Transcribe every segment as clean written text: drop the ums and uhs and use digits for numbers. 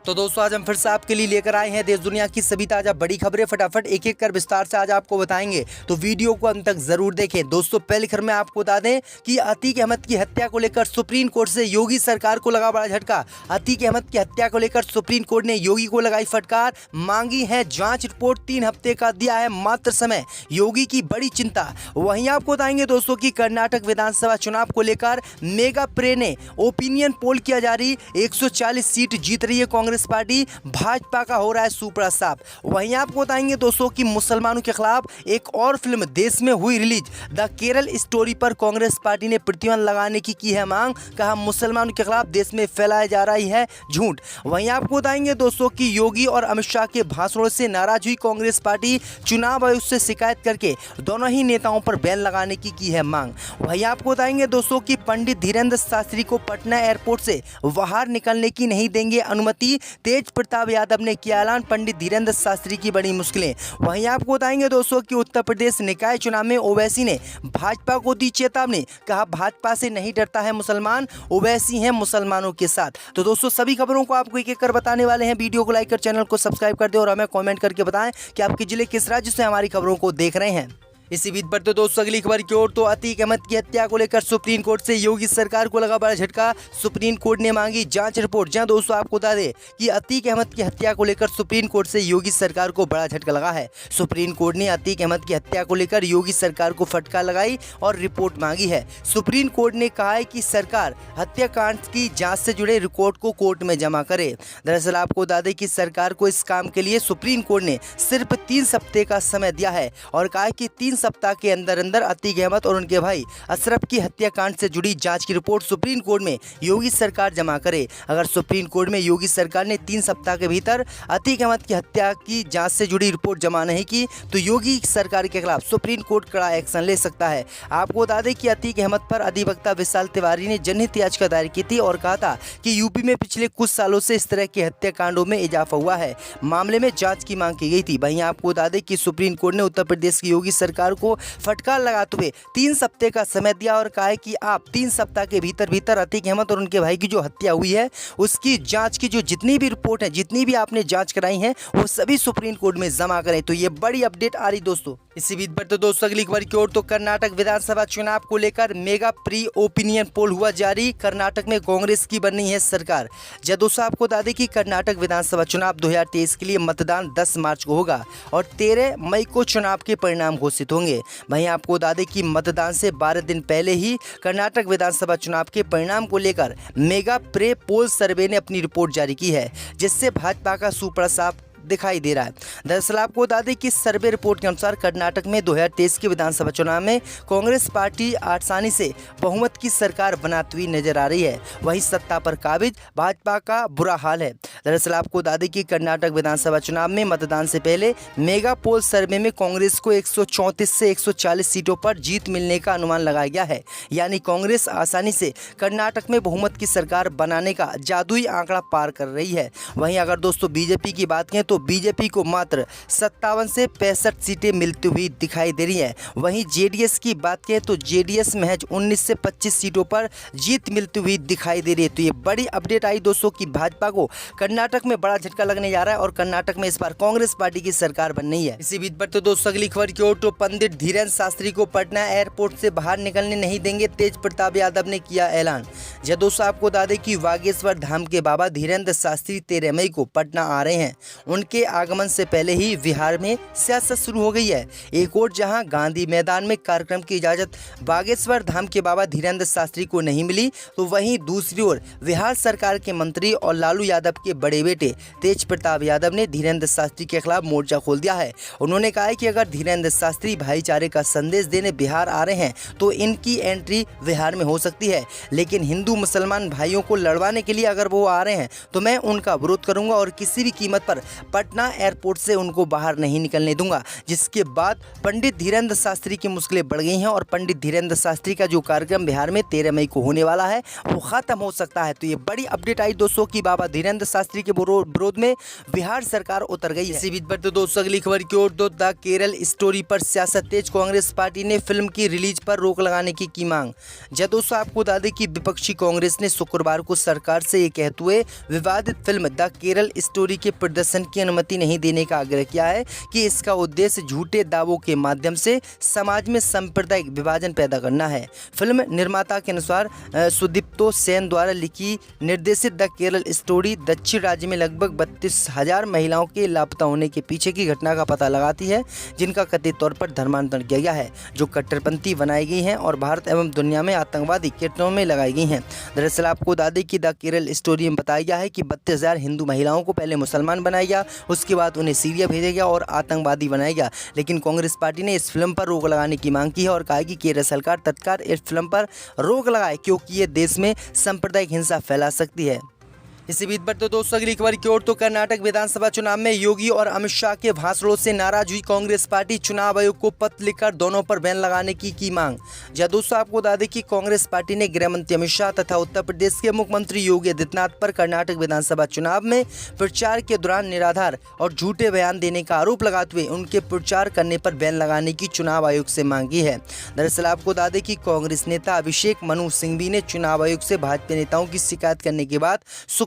तो दोस्तों आज हम फिर से आपके लिए लेकर आए हैं देश दुनिया की सभी ताजा बड़ी खबरें। फटाफट एक एक कर विस्तार से आज आपको बताएंगे, तो वीडियो को अंत तक जरूर देखें। दोस्तों पहली खबर में आपको बता दें कि अतीक अहमद की हत्या को लेकर सुप्रीम कोर्ट से योगी सरकार को लगा बड़ा झटका। अतीक अहमद की हत्या को लेकर सुप्रीम कोर्ट ने योगी को लगाई फटकार, मांगी है जांच रिपोर्ट, 3 हफ्ते का दिया है मात्र समय, योगी की बड़ी चिंता। वहीं आपको बताएंगे दोस्तों की कर्नाटक विधानसभा चुनाव को लेकर मेगा प्रे ने ओपिनियन पोल किया जारी, 140 सीट जीत रही है कांग्रेस पार्टी, भाजपा का हो रहा है सुपड़ा साफ। वहीं आपको बताएंगे दोस्तों कि मुसलमानों के खिलाफ एक और फिल्म देश में हुई रिलीज, द केरल स्टोरी पर कांग्रेस पार्टी ने प्रतिबंध लगाने की है मांग, कहा मुसलमानों के खिलाफ देश में फैलाया जा रही है झूठ। वहीं आपको बताएंगे दोस्तों कि योगी और अमित शाह के भाषणों से नाराज हुई कांग्रेस पार्टी, चुनाव आयोग से शिकायत करके दोनों ही नेताओं पर बैन लगाने की है मांग। वहीं आपको बताएंगे दोस्तों कि पंडित धीरेन्द्र शास्त्री को पटना एयरपोर्ट से बाहर निकलने की नहीं देंगे अनुमति, तेज प्रताप यादव ने किया ऐलान, पंडित धीरेन्द्र शास्त्री की बड़ी मुश्किलें। वहीं आपको बताएंगे दोस्तों कि उत्तर प्रदेश निकाय चुनाव में ओवैसी ने भाजपा को दी चेतावनी, कहा भाजपा से नहीं डरता है मुसलमान, ओवैसी हैं मुसलमानों के साथ। तो दोस्तों सभी खबरों को आपको एक एक कर बताने वाले हैं, वीडियो को लाइक कर चैनल को सब्सक्राइब कर दें और हमें कॉमेंट करके बताएं कि आपके जिले किस राज्य से हमारी खबरों को देख रहे हैं। इसी बीच पर तो दोस्तों अगली खबर की ओर, तो अतीक अहमद की हत्या को लेकर सुप्रीम कोर्ट से योगी सरकार को लगा बड़ा झटका, सुप्रीम कोर्ट ने मांगी जांच रिपोर्ट। जहां दोस्तों आपको बता दें कि अतीक अहमद की हत्या को लेकर सुप्रीम कोर्ट से योगी सरकार को बड़ा झटका लगा है। सुप्रीम कोर्ट ने अतीक अहमद की हत्या को लेकर योगी सरकार को फटकार लगाई और रिपोर्ट मांगी है। सुप्रीम कोर्ट ने कहा है कि सरकार हत्याकांड की जाँच से जुड़े रिपोर्ट को कोर्ट में जमा करे। दरअसल आपको बता दें कि सरकार को इस काम के लिए सुप्रीम कोर्ट ने सिर्फ 3 सप्ताह का समय दिया है और कहा कि 3 सप्ताह के अंदर अतीक अहमद और उनके भाई अशरफ की हत्याकांड से जुड़ी जांच की रिपोर्ट सुप्रीम कोर्ट में योगी सरकार जमा करे। अगर सुप्रीम कोर्ट में योगी सरकार ने 3 सप्ताह के भीतर अतीक अहमद की हत्या की जांच से जुड़ी रिपोर्ट जमा नहीं की तो योगी सरकार के खिलाफ सुप्रीम कोर्ट कड़ा एक्शन ले सकता है। आपको बता दें कि अतीक अहमद पर अधिवक्ता विशाल तिवारी ने जनहित याचिका दायर की थी और कहा था कि यूपी में पिछले कुछ सालों से इस तरह के हत्याकांडों में इजाफा हुआ है, मामले में जांच की मांग की गई थी। वहीं आपको बता दें कि सुप्रीम कोर्ट ने उत्तर प्रदेश की योगी सरकार को फटकार लगाते हुए 3 सप्ताह का समय दिया और कहा है कि आप 3 सप्ताह के भीतर अतीक अहमद और उनके भाई की जो हत्या हुई है उसकी जांच की जो जितनी भी रिपोर्ट है, जितनी भी आपने जांच कराई है, वो सभी सुप्रीम कोर्ट में जमा करें। तो ये बड़ी अपडेट आ रही दोस्तों। इसी बीच पर तो दोस्तों अगली खबर की ओर, तो कर्नाटक विधानसभा चुनाव को लेकर मेगा प्री ओपिनियन पोल हुआ जारी, कर्नाटक में कांग्रेस की बननी है सरकार। जब दोस्तों आपको बता दें कि कर्नाटक विधानसभा चुनाव 2023 के लिए मतदान 10 मार्च को होगा और 13 मई को चुनाव के परिणाम घोषित होंगे। वहीं आपको बता दें कि मतदान से 12 दिन पहले ही कर्नाटक विधानसभा चुनाव के परिणाम को लेकर मेगा प्रे पोल सर्वे ने अपनी रिपोर्ट जारी की है, जिससे भाजपा का सुपड़ा साफ दिखाई दे रहा है। दरअसल आपको बता दें कि सर्वे रिपोर्ट के अनुसार कर्नाटक में 2023 के विधानसभा चुनाव में कांग्रेस पार्टी आसानी से बहुमत की सरकार बनाती हुई नजर आ रही है, वहीं सत्ता पर काबिज भाजपा का बुरा हाल है। दरअसल आपको बता दें कि कर्नाटक विधानसभा चुनाव में मतदान से पहले मेगा पोल सर्वे में कांग्रेस को 134 से 140 सीटों पर जीत मिलने का अनुमान लगाया गया है, यानी कांग्रेस आसानी से कर्नाटक में बहुमत की सरकार बनाने का जादुई आंकड़ा पार कर रही है। वहीं अगर दोस्तों बीजेपी की बात करें तो बीजेपी को मात्र 57 से 65 सीटें मिलती हुई दिखाई दे रही हैं। वहीं जेडीएस की बात करें तो जेडीएस महज 19 से 25 सीटों पर जीत मिलती हुई दिखाई दे रही है। तो ये बड़ी अपडेट आई दोस्तों कि भाजपा को कर्नाटक में बड़ा झटका लगने जा रहा है और कर्नाटक में इस बार कांग्रेस पार्टी की सरकार बननी है। इसी बीच पर तो दोस्तों अगली खबर की ओर, तो पंडित धीरेन्द्र शास्त्री को पटना एयरपोर्ट से बाहर निकलने नहीं देंगे, तेज प्रताप यादव ने किया ऐलान। जब दोस्तों आपको बता दें कि बागेश्वर धाम के बाबा धीरेन्द्र शास्त्री 13 मई को पटना आ रहे हैं। उनके आगमन से पहले ही बिहार में सियासत शुरू हो गई है। एक और जहां गांधी मैदान में कार्यक्रम की इजाजत बागेश्वर धाम के बाबा धीरेन्द्र शास्त्री को नहीं मिली, तो वहीं दूसरी ओर बिहार सरकार के मंत्री और लालू यादव के बड़े बेटे तेज प्रताप यादव ने धीरेन्द्र शास्त्री के खिलाफ मोर्चा खोल दिया है। उन्होंने कहा है कि अगर धीरेन्द्र शास्त्री भाईचारे का संदेश देने बिहार आ रहे हैं तो इनकी एंट्री बिहार में हो सकती है, लेकिन हिंदू मुसलमान भाइयों को लड़वाने के लिए अगर वो आ रहे हैं तो मैं उनका विरोध करूंगा और किसी भी कीमत पर पटना एयरपोर्ट से उनको बाहर नहीं निकलने दूंगा। जिसके बाद पंडित धीरेन्द्र शास्त्री की मुश्किलें बढ़ गई हैं और पंडित धीरेन्द्र शास्त्री का जो कार्यक्रम बिहार में 13 मई को होने वाला है वो खत्म हो सकता है। तो ये बड़ी अपडेट आई दोस्तों कि बाबा धीरेन्द्र शास्त्री के विरोध में बिहार सरकार उतर गई है। इसी बीच पर तो दोस्तों अगली खबर की ओर, द केरल स्टोरी पर सियासत तेज, कांग्रेस पार्टी ने फिल्म की रिलीज पर रोक लगाने की मांग। जब दोस्तों आपको बता दें कि विपक्षी कांग्रेस ने शुक्रवार को सरकार से ये कहते हुए विवादित फिल्म द केरल स्टोरी के प्रदर्शन की अनुमति नहीं देने का आग्रह किया है कि इसका उद्देश्य झूठे दावों के माध्यम से समाज में सांप्रदायिक विभाजन पैदा करना है। फिल्म निर्माता के अनुसार सुदीप्तो सेन द्वारा लिखी निर्देशित द केरल स्टोरी दक्षिण राज्य में लगभग 32,000 महिलाओं के लापता होने के पीछे की घटना का पता लगाती है, जिनका कथित तौर पर धर्मांतरण किया गया है, जो कट्टरपंथी बनाई गई हैं और भारत एवं दुनिया में आतंकवादी कृत्यों में लगाई गई हैं। दरअसल आपको बता दें कि द केरल स्टोरी में बताया गया है कि 32,000 हिंदू महिलाओं को पहले मुसलमान बनाया गया, उसके बाद उन्हें सीरिया भेजा गया और आतंकवादी बनाया गया। लेकिन कांग्रेस पार्टी ने इस फिल्म पर रोक लगाने की मांग की है और कहा कि केरल सरकार तत्काल इस फिल्म पर रोक लगाए, क्योंकि ये देश में सांप्रदायिक हिंसा फैला सकती है। इसी बीच पर तो दोस्तों अगली खबर की ओर, तो कर्नाटक विधानसभा चुनाव में योगी और अमित शाह के भाषणों से नाराज हुई कांग्रेस पार्टी, चुनाव आयोग को पत्र लिखकर दोनों पर बैन लगाने की मांग। जब दोस्तों आपको बता दें कि कांग्रेस पार्टी ने गृह मंत्री अमित शाह तथा उत्तर प्रदेश के मुख्यमंत्री योगी आदित्यनाथ पर कर्नाटक विधानसभा चुनाव में प्रचार के दौरान निराधार और झूठे बयान देने का आरोप लगाते हुए उनके प्रचार करने पर बैन लगाने की चुनाव आयोग से मांग की है। दरअसल आपको बता दें कि कांग्रेस नेता अभिषेक मनु सिंघवी ने चुनाव आयोग से भाजपा नेताओं की शिकायत करने के बाद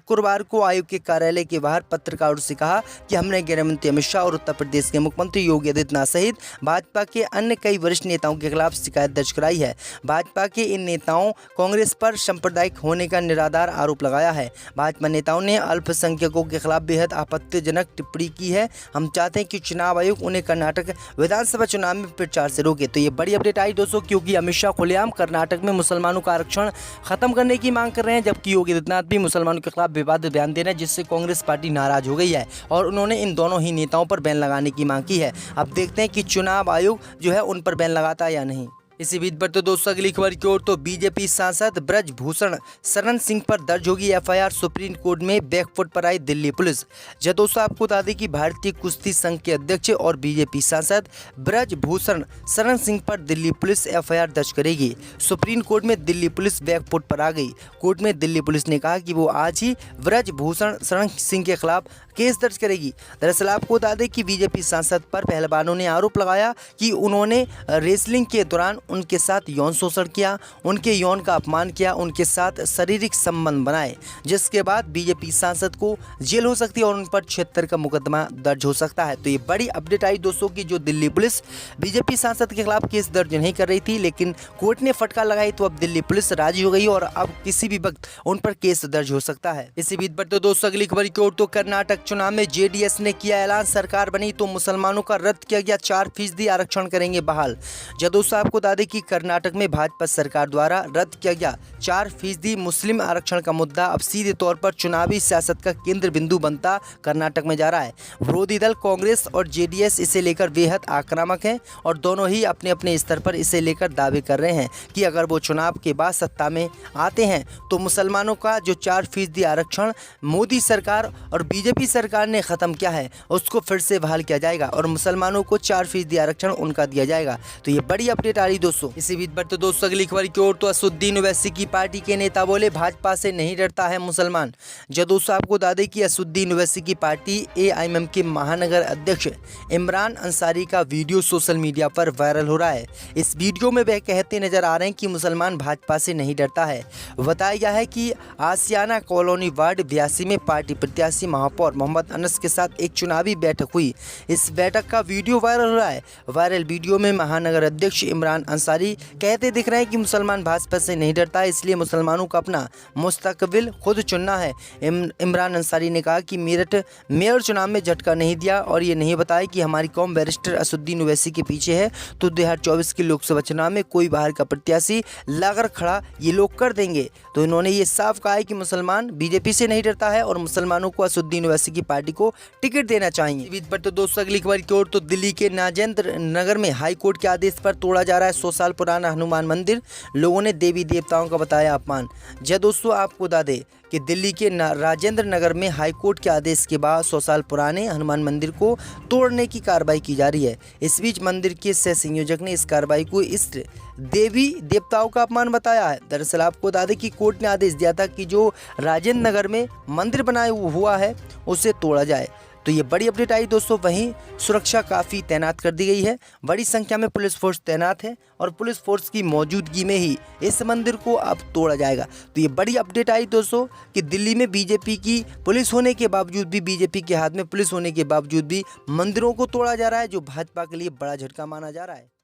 शुक्रवार को आयोग के कार्यालय के बाहर पत्रकारों से कहा कि हमने गृह मंत्री अमित शाह और उत्तर प्रदेश के मुख्यमंत्री योगी आदित्यनाथ सहित भाजपा के अन्य कई वरिष्ठ नेताओं के खिलाफ शिकायत दर्ज कराई है। भाजपा के इन नेताओं कांग्रेस पर सांप्रदायिक होने का निराधार आरोप लगाया है। भाजपा नेताओं ने अल्पसंख्यकों के खिलाफ बेहद आपत्तिजनक टिप्पणी की है। हम चाहते हैं कि चुनाव आयोग उन्हें कर्नाटक विधानसभा चुनाव में प्रचार से रोके। तो ये बड़ी अपडेट आई दोस्तों, क्योंकि अमित शाह खुलेआम कर्नाटक में मुसलमानों का आरक्षण खत्म करने की मांग कर रहे हैं, जबकि योगी आदित्यनाथ भी मुसलमानों के खिलाफ विवादित बयान दे रहे हैं, जिससे कांग्रेस पार्टी नाराज हो गई है और उन्होंने इन दोनों ही नेताओं पर बैन लगाने की मांग की है। अब देखते हैं कि चुनाव आयोग जो है उन पर बैन लगाता है या नहीं। इसी बीच पर तो दोस्तों अगली खबर की ओर, तो बीजेपी सांसद ब्रजभूषण शरण सिंह पर दर्ज होगी एफआईआर, सुप्रीम कोर्ट में बैकफुट पर आई दिल्ली पुलिस। जब दोस्तों आपको बता दें कि भारतीय कुश्ती संघ के अध्यक्ष और बीजेपी सांसद ब्रजभूषण शरण सिंह पर दिल्ली पुलिस एफआईआर दर्ज करेगी। सुप्रीम कोर्ट में दिल्ली पुलिस बैकफुट पर आ गई। कोर्ट में दिल्ली पुलिस ने कहा कि वो आज ही ब्रजभूषण शरण सिंह के खिलाफ केस दर्ज करेगी। दरअसल आपको बता दें कि बीजेपी सांसद पर पहलवानों ने आरोप लगाया कि उन्होंने रेसलिंग के दौरान उनके साथ यौन शोषण किया, उनके यौन का अपमान किया, उनके साथ शारीरिक संबंध बनाए, जिसके बाद बीजेपी सांसद को जेल हो सकती है और उन पर 76 का मुकदमा दर्ज हो सकता है। तो ये बड़ी अपडेट आई दोस्तों की जो दिल्ली पुलिस बीजेपी सांसद के खिलाफ केस दर्ज नहीं कर रही थी, लेकिन कोर्ट ने फटकार लगाई तो अब दिल्ली पुलिस राजी हो गई और अब किसी भी वक्त उन पर केस दर्ज हो सकता है। इसी बीच पर तो दोस्तों अगली खबर की ओर, तो कर्नाटक चुनाव में जेडीएस ने किया ऐलान, सरकार बनी तो मुसलमानों का रद्द किया गया 4% आरक्षण करेंगे बहाल। जब दोस्तों आपको बता दें कि कर्नाटक में भाजपा सरकार द्वारा रद्द किया गया 4% मुस्लिम आरक्षण का मुद्दा अब सीधे तौर पर चुनावी सियासत का केंद्र बिंदु बनता कर्नाटक में जा रहा है। विरोधी दल कांग्रेस और जेडीएस इसे लेकर बेहद आक्रामक हैं और दोनों ही अपने अपने स्तर पर इसे लेकर दावे कर रहे हैं कि अगर वो चुनाव के बाद सत्ता में आते हैं तो मुसलमानों का जो 4% आरक्षण मोदी सरकार और बीजेपी सरकार ने खत्म किया है उसको फिर से बहाल किया जाएगा और मुसलमानों को 4% आरक्षण उनका दिया जाएगा। तो ये बड़ी अपडेट आ रही दोस्तों। इसी बीच पर तो दोस्तों अगली खबर की ओर, तो असदुद्दीन ओवैसी की पार्टी के नेता बोले भाजपा से नहीं डरता है मुसलमान। जब दोस्तों आपको बता दें कि असदुद्दीन ओवैसी की पार्टी एआईएमएम के महानगर अध्यक्ष इमरान अंसारी का वीडियो सोशल मीडिया पर वायरल हो रहा है। इस वीडियो में वह कहते नजर आ रहे हैं कि मुसलमान भाजपा से नहीं डरता है। बताया गया है कि आसियाना कॉलोनी वार्ड 82 में पार्टी प्रत्याशी महापौर मोहम्मद अनस के साथ एक चुनावी बैठक हुई। इस बैठक का वीडियो वायरल हो रहा है। वायरल वीडियो में महानगर अध्यक्ष इमरान अंसारी कहते दिख रहे हैं कि मुसलमान भाजपा से नहीं डरता है, इसलिए मुसलमानों को अपना मुस्तकबिल खुद चुनना है। इमरान अंसारी ने कहा कि मेरठ मेयर चुनाव में झटका नहीं दिया और ये नहीं बताया कि हमारी कौम बैरिस्टर असदुद्दीन ओवैसी के पीछे है, तो 2024 के लोकसभा चुनाव में कोई बाहर का प्रत्याशी लाकर खड़ा ये लोग कर देंगे। तो इन्होंने ये साफ कहा है कि मुसलमान बीजेपी से नहीं डरता है और मुसलमानों को असदुद्दीन ओवैसी की पार्टी को टिकट देना चाहिए। बीच पर तो दोस्तों अगली खबर की ओर, तो दिल्ली के नाजेंद्र नगर में हाई कोर्ट के आदेश पर तोड़ा जा रहा है 100 साल पुराना हनुमान मंदिर, लोगों ने देवी देवताओं का बताया अपमान। जय दोस्तों, आपको बता दें कि दिल्ली के राजेंद्र नगर में हाईकोर्ट के आदेश के बाद 100 साल पुराने हनुमान मंदिर को तोड़ने की कार्रवाई की जा रही है। इस बीच मंदिर के सह संयोजक ने इस कार्रवाई को इष्ट देवी देवताओं का अपमान बताया है। दरअसल आपको बता दें कि कोर्ट ने आदेश दिया था कि जो राजेंद्र नगर में मंदिर बनाया हुआ है उसे तोड़ा जाए। तो ये बड़ी अपडेट आई दोस्तों। वहीं सुरक्षा काफ़ी तैनात कर दी गई है, बड़ी संख्या में पुलिस फोर्स तैनात है और पुलिस फोर्स की मौजूदगी में ही इस मंदिर को अब तोड़ा जाएगा। तो ये बड़ी अपडेट आई दोस्तों कि दिल्ली में बीजेपी की पुलिस होने के बावजूद भी, बीजेपी के हाथ में पुलिस होने के बावजूद भी मंदिरों को तोड़ा जा रहा है, जो भाजपा के लिए बड़ा झटका माना जा रहा है।